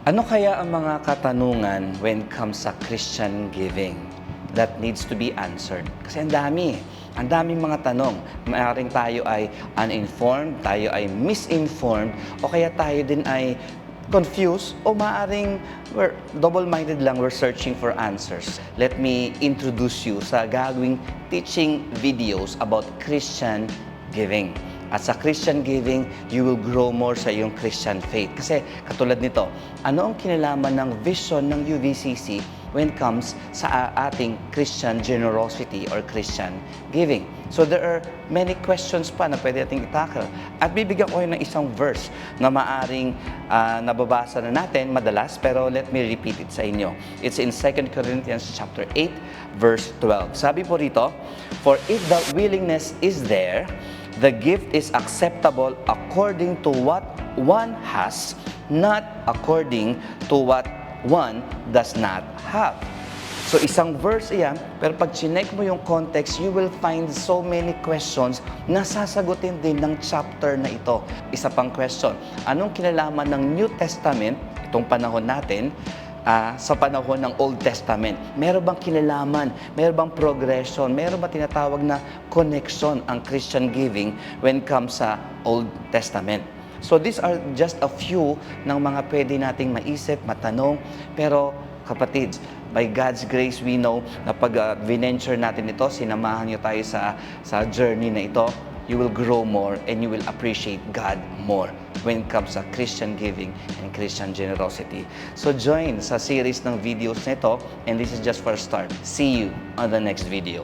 Ano kaya ang mga katanungan when it comes sa Christian giving that needs to be answered? Kasi ang dami. Ang daming mga tanong. Maaaring tayo ay uninformed, tayo ay misinformed, o kaya tayo din ay confused, o maaaring we're double-minded lang, we're searching for answers. Let me introduce you sa gagawing teaching videos about Christian giving. At sa Christian giving, you will grow more sa iyong Christian faith. Kasi katulad nito, ano ang kinalaman ng vision ng UVCC when it comes sa ating Christian generosity or Christian giving? So there are many questions pa na pwede nating itakal. At bibigyan ko kayo ng isang verse na maaring nababasa na natin madalas, pero let me repeat it sa inyo. It's in 2 Corinthians chapter 8, verse 12. Sabi po rito, "For if the willingness is there, the gift is acceptable according to what one has, not according to what one does not have." So isang verse iyan, pero pag chinek mo yung context, you will find so many questions na sasagutin din ng chapter na ito. Isa pang question, anong kinalaman ng New Testament, itong panahon natin, sa panahon ng Old Testament? Meron bang kinalaman? Meron bang progression? Meron bang tinatawag na connection ang Christian giving when it comes sa Old Testament? So these are just a few ng mga pwede nating maisip, matanong. Pero kapatid, by God's grace, we know na pag venture natin ito, sinamahan niyo tayo sa journey na ito, you will grow more and you will appreciate God more when it comes sa Christian giving and Christian generosity. So join sa series ng videos nito, and this is just for a start. See you on the next video.